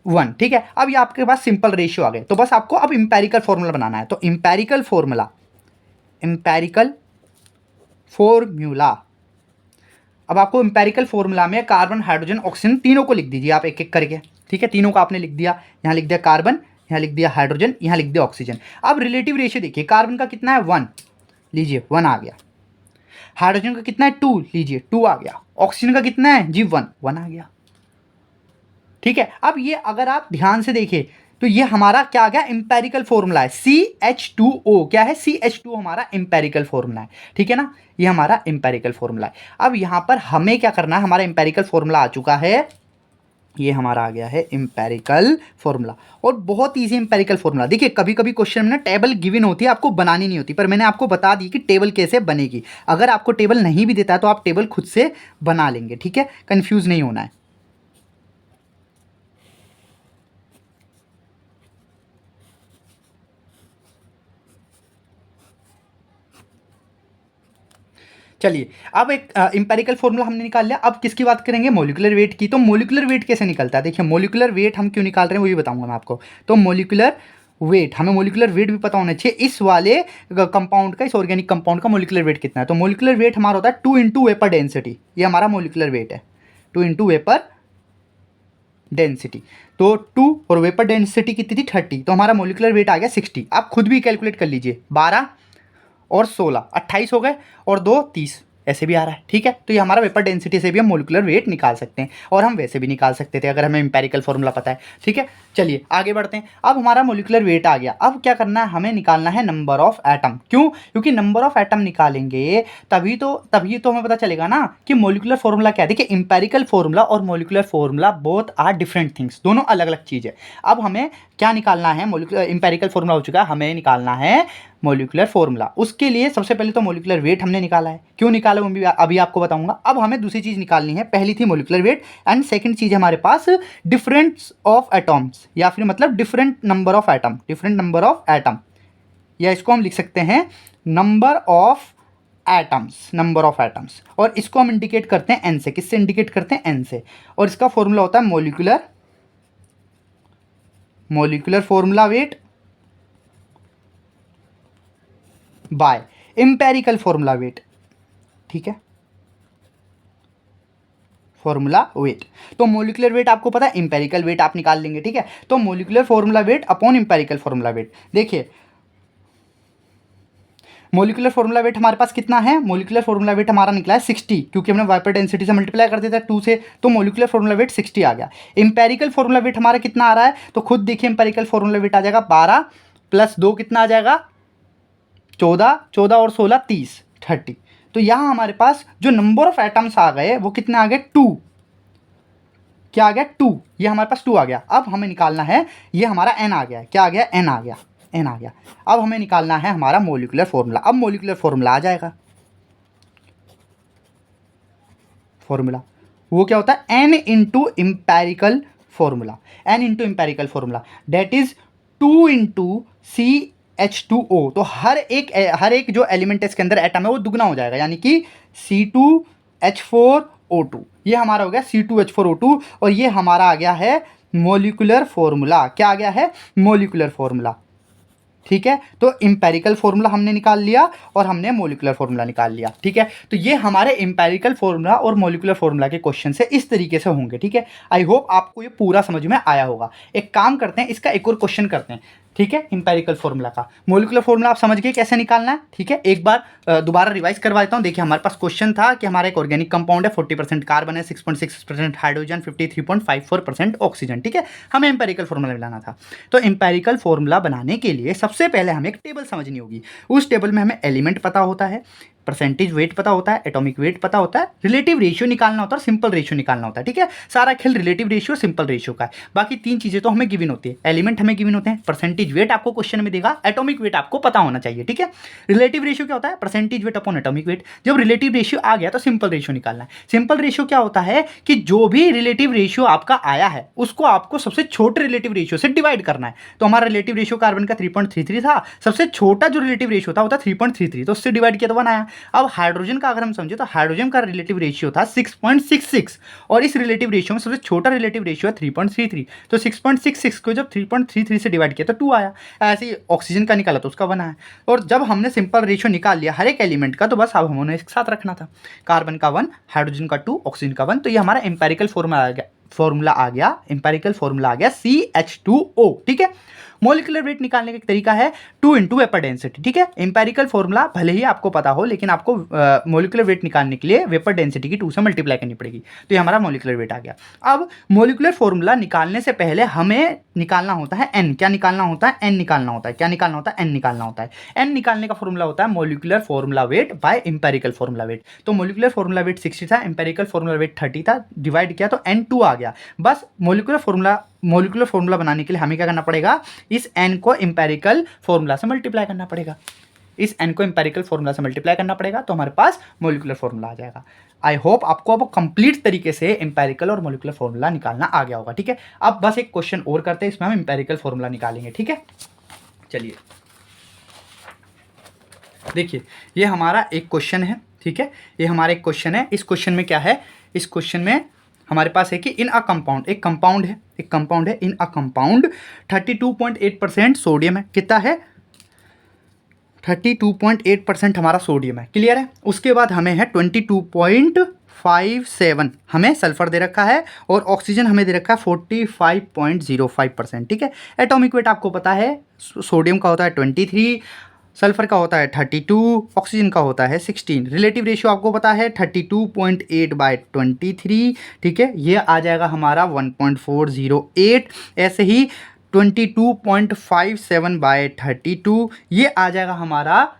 1, ठीक है। अब ये आपके पास सिंपल रेशियो आ गए। तो बस आपको अब इंपेरिकल फॉर्मूला बनाना है। तो इंपेरिकल फॉर्मूला, अब आपको इंपेरिकल फॉर्मूला में कार्बन, हाइड्रोजन, ऑक्सीजन तीनों को लिख दीजिए आप एक एक करके, ठीक है। तीनों को आपने लिख दिया, यहाँ लिख दिया कार्बन, यहाँ लिख दिया हाइड्रोजन, यहाँ लिख दिया ऑक्सीजन। अब रिलेटिव रेशियो देखिए, कार्बन का कितना है 1, लीजिए 1 आ गया। हाइड्रोजन का कितना है 2, लीजिए 2 आ गया। ऑक्सीजन का कितना है जी 1 आ गया, ठीक है। अब ये अगर आप ध्यान से देखिए, तो ये हमारा क्या आ गया, इंपेरिकल फॉर्मूला है CH2O। क्या है, CH2O हमारा इंपेरिकल फॉर्मूला है, ठीक है ना, ये हमारा इंपेरिकल फॉर्मूला है। अब यहां पर हमें क्या करना है, हमारा इंपेरिकल फॉर्मूला आ चुका है, ये हमारा आ गया है इंपेरिकल फॉर्मूला। और बहुत इजी इंपेरिकल फॉर्मूला। देखिए कभी कभी क्वेश्चन में ना टेबल गिवन होती है, आपको बनानी नहीं होती, पर मैंने आपको बता दी कि टेबल कैसे बनेगी। अगर आपको टेबल नहीं भी देता है तो आप टेबल खुद से बना लेंगे, ठीक है, कंफ्यूज नहीं होना है। चलिए अब एक इंपेरिकल फॉर्मूला हमने निकाल लिया। अब किसकी बात करेंगे, मोलिकुलर वेट की। तो मोलिकुलर वेट कैसे निकलता है, देखिए मोलिकुलर वेट हम क्यों निकाल रहे हैं वो भी बताऊंगा मैं आपको। तो मोलिकुलर वेट, हमें मोलिकुलर वेट भी पता होना चाहिए इस वाले कंपाउंड का, इस ऑर्गेनिक कंपाउंड का मोलिकुलर वेट कितना है। तो मोलिकुलर वेट हमारा होता है 2 इंटू वेपर डेंसिटी, ये हमारा मोलिकुलर वेट है, 2 इंटू वेपर डेंसिटी। तो 2 और वेपर डेंसिटी कितनी थी 30, तो हमारा मोलिकुलर वेट आ गया 60। आप खुद भी कैलकुलेट कर लीजिए, 12 और 16 28 हो गए, और 2 30, ऐसे भी आ रहा है, ठीक है। तो ये हमारा वेपर डेंसिटी से भी हम मोलिकुलर वेट निकाल सकते हैं, और हम वैसे भी निकाल सकते थे अगर हमें इंपेरिकल फॉर्मूला पता है, ठीक है। चलिए आगे बढ़ते हैं। अब हमारा मोलिकुलर वेट आ गया, अब क्या करना है, हमें निकालना है नंबर ऑफ एटम। क्यों, क्योंकि नंबर ऑफ एटम निकालेंगे तभी तो हमें पता चलेगा ना कि मोलिकुलर फॉर्मूला क्या है। देखिए इंपेरिकल फॉर्मूला और molecular formula both are different things, दोनों अलग अलग चीज़ है। अब हमें क्या निकालना है, मोलिकुलर इंपेरिकल फॉर्मूला हो चुका है, हमें निकालना है मोलिकुलर फॉर्मूला। उसके लिए सबसे पहले तो मोलिकुलर वेट हमने निकाला है, क्यों निकाला वो भी अभी आपको बताऊंगा। अब हमें दूसरी चीज़ निकालनी है, पहली थी मोलिकुलर वेट, एंड सेकंड चीज़ हमारे पास डिफरेंस ऑफ एटॉम्स, या फिर मतलब different number of atom, different number of atom, या इसको हम लिख सकते हैं number of atoms, number of atoms. और इसको हम इंडिकेट करते हैं एन से, किससे इंडिकेट करते हैं, एन से। और इसका फॉर्मूला होता है molecular formula weight by empirical formula wait, ठीक है, फॉर्मूला वेट। तो मोलिकुलर वेट आपको पता है, इंपेरिकल वेट आप निकाल लेंगे, ठीक है। तो molecular formula weight upon empirical formula wait, देखिए मोलिकुलर फॉर्मूला वेट हमारे पास कितना है, मोलिकुलर फॉर्मूला वेट हमारा निकला है 60, क्योंकि हमने वाइपर डेंसिटी से मल्टीप्लाई कर देता है 2 से, तो मोलिकुलर फॉर्मूला वेट 60 आ गया। इंपेरिकल फॉर्मूला वेट हमारा कितना आ रहा है, तो खुद देखिए इंपेरिकल फॉर्मूला वेट आ जाएगा 12 प्लस 2 कितना आ जाएगा 14, 14 और 16 30, 30। तो यहाँ हमारे पास जो नंबर ऑफ एटम्स आ गए वो कितने आ गए 2, क्या आ गया 2, ये हमारे पास 2 आ गया। अब हमें निकालना है, ये हमारा n आ गया, क्या आ गया, n आ गया, n आ गया। अब हमें निकालना है हमारा मोलिकुलर फॉर्मूला। अब मोलिकुलर फॉर्मूला आ जाएगा, फॉर्मूला वो क्या होता है, n into empirical formula, n into empirical formula, that is 2 into CH2O। तो हर एक जो एलिमेंट है इसके अंदर एटम है वो दुगना हो जाएगा, यानी कि C2H4O2, ये हमारा हो गया C2H4O2, और ये हमारा आ गया है मोलिकुलर फॉर्मूला। क्या आ गया है, मोलिकुलर फॉर्मूला, ठीक है। तो इंपेरिकल फॉर्मूला हमने निकाल लिया और हमने मोलिकुलर फॉर्मूला निकाल लिया, ठीक है। तो ये हमारे इंपेरिकल फॉर्मूला और मोलिकुलर फॉर्मूला के क्वेश्चन से इस तरीके से होंगे, ठीक है। आई होप आपको ये पूरा समझ में आया होगा। एक काम करते हैं, इसका एक और क्वेश्चन करते हैं, ठीक है। इंपेरिकल फॉर्मूला का, मोलिकुलर फॉर्मूला आप समझ गए कैसे निकालना है, ठीक है। एक बार दोबारा रिवाइज करवा देता हूँ। देखिए हमारे पास क्वेश्चन था कि हमारा एक ऑर्गेनिक कंपाउंड है, 40% कार्बन है, 6.6% हाइड्रोजन, 53.54% ऑक्सीजन, ठीक है। हमें इंपेरिकल फॉर्मूला मिलाना था। तो इंपेरिकल फॉर्मूला बनाने के लिए सबसे पहले हमें एक टेबल समझनी होगी। उस टेबल में हमें एलिमेंट पता होता है, परसेंटेज वेट पता होता है, एटॉमिक वेट पता होता है, रिलेटिव रेशियो निकालना होता है और सिंपल रेशियो निकालना होता है, ठीक है। सारा खेल रिलेटिव रेशियो सिंपल रेशियो का है। बाकी 3 चीज़ें तो हमें गिवन होती है, एलिमेंट हमें गिवन होते हैं, परसेंटेज वेट आपको क्वेश्चन में देगा, एटॉमिक वेट आपको पता होना चाहिए, ठीक है। रिलेटिव रेशियो क्या होता है, percentage weight upon atomic weight. जब रिलेटिव रेशियो आ गया तो सिंपल रेशियो निकालना है। सिंपल रेशियो क्या होता है कि जो भी रिलेटिव रेशियो आपका आया है उसको आपको सबसे छोटे रिलेटिव रेशियो से डिवाइड करना है। तो हमारा रिलेटिव रेशियो कार्बन का 3.33 था, सबसे छोटा जो रिलेटिव रेशियो था वो था 3.33, तो उससे डिवाइड किया तो 1 आया। अब हाइड्रोजन का अगर हम समझे तो हाइड्रोजन का रिलेटिव रेशियो था 6.66, और इस रिलेटिव रेशियो में सबसे छोटा रिलेटिव रेशियो है 3.33, तो 6.66 को जब 3.33 से डिवाइड किया तो 2 आया। ऐसे ही ऑक्सीजन का निकाला तो उसका 1 आया। और जब हमने सिंपल रेशियो निकाल लिया हर एक एलिमेंट का, तो बस अब हमने एक साथ रखना था, कार्बन का 1, हाइड्रोजन का 2, ऑक्सीजन का 1। तो ये हमारा इंपेरिकल फॉर्मूला आ गया, इंपेरिकल फॉर्मूला आ गया CH2O, ठीक है। मोलिकुलर वेट निकालने का एक तरीका है 2 इंटू वेपर डेंसिटी, ठीक है। एम्पेरिकल फॉर्मूला भले ही आपको पता हो, लेकिन आपको मोलिकुलर वेट निकालने के लिए वेपर डेंसिटी की 2 से मल्टीप्लाई करनी पड़ेगी। तो ये हमारा मोलिकुलर वेट आ गया। अब मोलिकुलर फॉर्मूला निकालने से पहले हमें निकालना होता है एन। क्या निकालना होता है? एन निकालना होता है। क्या निकालना होता है? एन निकालना होता है। एन निकालने का फॉर्मूला होता है molecular formula weight by empirical formula wait. तो मोलिकुलर फॉर्मूला वेट 60 था, एम्पेरिकल फॉर्मूला वेट 30 था, डिवाइड किया तो N2 आ गया। बस मोलिकुलर फॉर्मूला बनाने के लिए हमें क्या करना पड़ेगा? इस एन को एम्पेरिकल फॉर्मूला से मल्टीप्लाई करना पड़ेगा। इस एन को एम्पेरिकल फॉर्मूला से मल्टीप्लाई करना पड़ेगा तो हमारे पास मोलिकुलर फॉर्मूला आ जाएगा। आई होप आपको अब कंप्लीट तरीके से एम्पेरिकल और मोलिकुलर फॉर्मूला निकालना आ गया होगा, ठीक है। अब बस एक क्वेश्चन और करते हैं, इसमें हम एम्पेरिकल फॉर्मूला निकालेंगे, ठीक है। चलिए देखिए, ये हमारा एक क्वेश्चन है, ठीक है। ये हमारा एक क्वेश्चन है। इस क्वेश्चन में क्या है? इस क्वेश्चन में हमारे पास है कि इन अ कंपाउंड, एक कंपाउंड है इन अ कंपाउंड 32.8% सोडियम है। कितना है? 32.8% हमारा सोडियम है, क्लियर है। उसके बाद हमें है 22.57 हमें सल्फर दे रखा है और ऑक्सीजन हमें दे रखा है 45.05%, ठीक है। एटॉमिक वेट आपको पता है, सोडियम का होता है 23, सल्फर का होता है 32, ऑक्सीजन का होता है 16। रिलेटिव रेशियो आपको पता है 32.8/23, ठीक है। ये आ जाएगा हमारा 1.408। ऐसे ही 22.57/32 ये आ जाएगा हमारा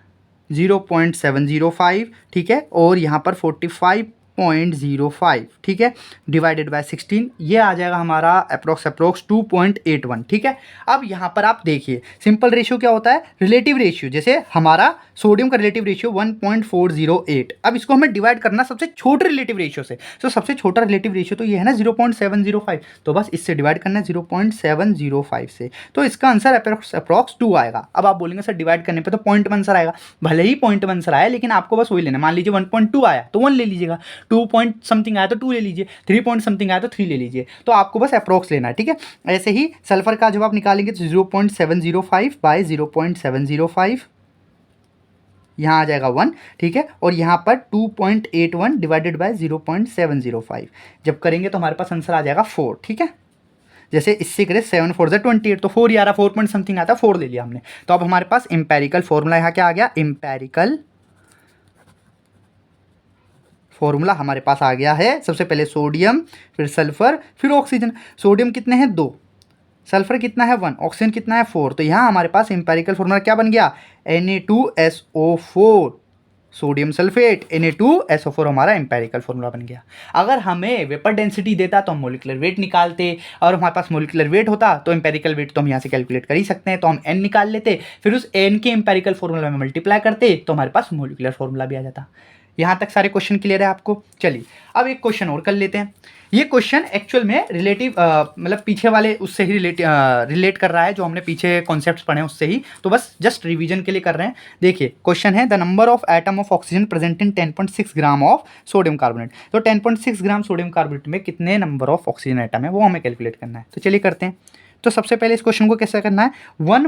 0.705, ठीक है। और यहाँ पर 45.05, ठीक है, डिवाइडेड बाय 16 ये आ जाएगा हमारा अप्रोक्स 2.81, ठीक है। अब यहाँ पर आप देखिए सिंपल रेशियो क्या होता है? Relative ratio. जैसे हमारा सोडियम का रिलेटिव रेशियो 1.408। अब इसको हमें डिवाइड करना सबसे छोटे रिलेटिव रेशियो से। तो सबसे छोटा रिलेटिव रेशियो तो ये है ना 0.705, तो बस इससे डिवाइड करना है 0.705 से। तो इसका आंसर अप्रोक्स 2 आएगा। अब आप बोलेंगे सर डिवाइड करने पे तो 0.1 सर आएगा। भले ही 0.1 सर आया, लेकिन आपको बस वही लेना। मान लीजिए 1.2 आया तो 1 ले लीजिएगा, 2 पॉइंट समथिंग आया तो 2 ले लीजिए, 3 पॉइंट समथिंग आया तो 3 ले लीजिए। तो आपको बस अप्रोक्स लेना है, ठीक है। ऐसे ही सल्फर का जब आप निकालेंगे तो 0.705/0.705 यहाँ आ जाएगा 1, ठीक है। और यहाँ पर 2.81 डिवाइडेड बाय 0.705 जब करेंगे तो हमारे पास आंसर आ जाएगा 4, ठीक है। जैसे इससे करें 7 4 28, तो 4 ही आ रहा, 4 पॉइंट समथिंग आता, 4 ले लिया हमने। तो अब हमारे पास एम्पेरिकल फॉर्मूला यहाँ क्या आ गया? एम्पेरिकल फॉर्मूला हमारे पास आ गया है। सबसे पहले सोडियम, फिर सल्फर, फिर ऑक्सीजन। सोडियम कितने हैं? 2, सल्फर कितना है? 1, ऑक्सीजन कितना है? 4। तो यहाँ हमारे पास एम्पेरिकल फॉर्मूला क्या बन गया? Na2SO4, सोडियम सल्फेट, Na2SO4 हमारा एम्पेरिकल फॉर्मूला बन गया। अगर हमें वेपर डेंसिटी देता तो हम मोलिकुलर वेट निकालते, और हमारे पास मोलिकुलर वेट होता तो एम्पेरिकल वेट तो हम यहाँ से कैलकुलेट कर ही सकते हैं। तो हम n निकाल लेते, फिर उस n के एम्पेरिकल फॉर्मूला में मल्टीप्लाई करते, तो हमारे पास मोलिकुलर फॉर्मूला भी आ जाता। यहाँ तक सारे क्वेश्चन क्लियर है आपको? चलिए अब एक क्वेश्चन और कर लेते हैं। ये क्वेश्चन एक्चुअल में रिलेटिव मतलब पीछे वाले उससे ही रिलेट कर रहा है, जो हमने पीछे कॉन्सेप्ट्स पढ़े हैं उससे ही। तो बस जस्ट रिवीजन के लिए कर रहे हैं। देखिए क्वेश्चन है the number of atom of oxygen present in 10.6 gram of sodium carbonate. तो 10.6 ग्राम सोडियम कार्बोनेट में कितने नंबर ऑफ ऑक्सीजन एटम है वो हमें कैलकुलेट करना है। तो चलिए करते हैं। तो सबसे पहले इस क्वेश्चन को कैसे करना है? 1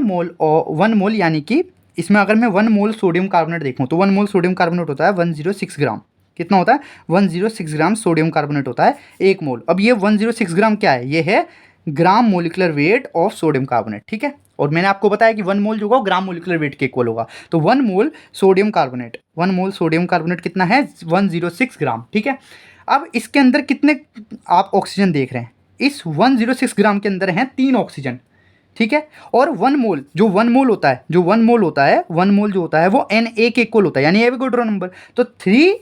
मोल यानी कि इसमें अगर मैं 1 मोल सोडियम कार्बोनेट देखूँ तो 1 मोल सोडियम कार्बोनेट होता है 106 ग्राम। कितना होता है? 106 ग्राम सोडियम कार्बोनेट होता है 1 मोल। अब ये 106 ग्राम क्या है? ये है gram molecular weight of sodium carbonate, ठीक है। और मैंने आपको बताया कि 1 मोल जो होगा ग्राम मोलिकुलर वेट के इक्वल होगा। तो 1 मोल सोडियम कार्बोनेट कितना है? 106 ग्राम, ठीक है। अब इसके अंदर कितने आप ऑक्सीजन देख रहे हैं? इस 106 ग्राम के अंदर हैं 3 ऑक्सीजन, ठीक है। और 1 मोल जो 1 मोल होता है 1 मोल जो होता है वो Na के इक्वल होता है, यानी एवोगाड्रो नंबर। तो 3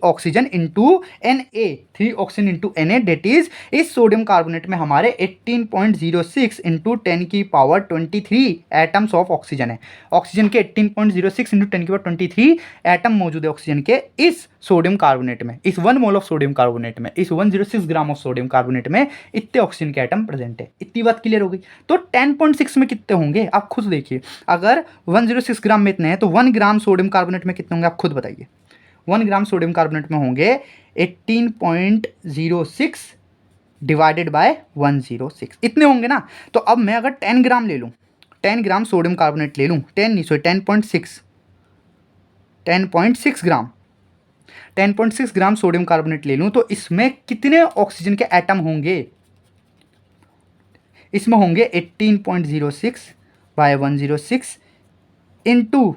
ऑक्सीजन इंटू Na डेट इस सोडियम कार्बोनेट में हमारे 18.06 इंटू 10⁻23 एटम्स ऑफ ऑक्सीजन है। ऑक्सीजन के 18.06 इंटू 10⁻23 एटम मौजूद है ऑक्सीजन के इस सोडियम कार्बोनेट में, इस 1 मोल ऑफ सोडियम कार्बोनेट में, इस 106 ग्राम ऑफ सोडियम कार्बोनेट में इतने ऑक्सीजन के एटम प्रेजेंट है। इतनी बात क्लियर हो गई। तो 10.6 में कितने होंगे आप खुद देखिए। अगर 106 ग्राम में इतने हैं तो 1 ग्राम सोडियम कार्बोनेट में कितने होंगे आप खुद बताइए। 1 ग्राम सोडियम कार्बोनेट में होंगे 18.06 डिवाइडेड बाय 106, इतने होंगे ना। तो अब मैं अगर 10 ग्राम ले लूँ, 10 ग्राम सोडियम कार्बोनेट ले लूँ, 10.6 ग्राम 10.6 ग्राम सोडियम कार्बोनेट ले लूँ, तो इसमें कितने ऑक्सीजन के एटम होंगे? इसमें होंगे 18.06/106 इंटू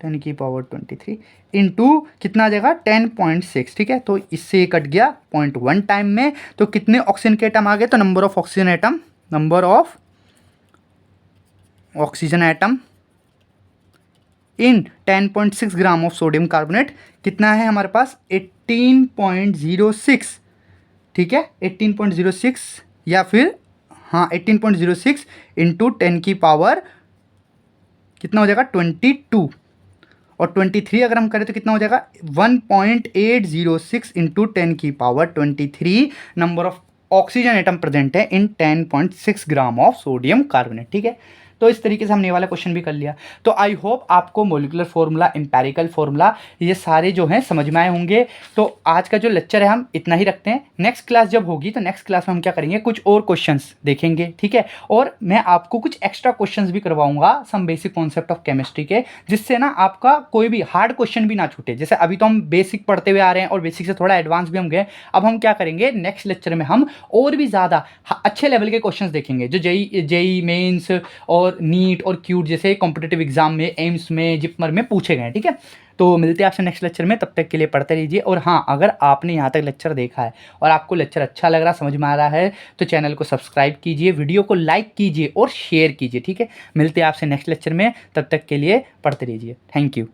10⁻23 इंटू कितना आ जाएगा 10.6, ठीक है। तो इससे कट गया 0.1 टाइम में। तो कितने ऑक्सीजन के एटम आ गए, तो number of oxygen atom in 10.6 gram of sodium carbonate कितना है हमारे पास 18.06, ठीक है। 18.06 या फिर हाँ 18.06 इंटू 10 की पावर कितना हो जाएगा 22, और 23 अगर हम करें तो कितना हो जाएगा 1.806 इंटू 10 की power 23 number of oxygen atom present है इन 10.6 ग्राम ऑफ सोडियम कार्बोनेट, ठीक है। तो इस तरीके से हमने ये वाला क्वेश्चन भी कर लिया। तो आई होप आपको मोलिकुलर फॉर्मूला, एम्पेरिकल फॉर्मूला, ये सारे जो हैं समझ में आए होंगे। तो आज का जो लेक्चर है हम इतना ही रखते हैं। नेक्स्ट क्लास जब होगी तो नेक्स्ट क्लास में हम क्या करेंगे, कुछ और क्वेश्चंस देखेंगे, ठीक है। और मैं आपको कुछ एक्स्ट्रा क्वेश्चंस भी करवाऊंगा some basic concept of chemistry के, जिससे ना आपका कोई भी हार्ड क्वेश्चन भी ना छूटे। जैसे अभी तो हम बेसिक पढ़ते हुए आ रहे हैं और बेसिक से थोड़ा एडवांस भी हम गए। अब हम क्या करेंगे, नेक्स्ट लेक्चर में हम और भी ज़्यादा अच्छे लेवल के क्वेश्चंस देखेंगे, जो जेई मेंस और नीट और क्यूट जैसे कॉम्पिटिटिव एग्जाम में, एम्स में, जिपमर में पूछे गए, ठीक है। तो मिलते हैं आपसे नेक्स्ट लेक्चर में, तब तक के लिए पढ़ते रहिए। और हाँ, अगर आपने यहाँ तक लेक्चर देखा है और आपको लेक्चर अच्छा लग रहा, समझ में आ रहा है, तो चैनल को सब्सक्राइब कीजिए, वीडियो को लाइक कीजिए और शेयर कीजिए, ठीक है। मिलते हैं आपसे नेक्स्ट लेक्चर में, तब तक के लिए पढ़ते रहिए। Thank you.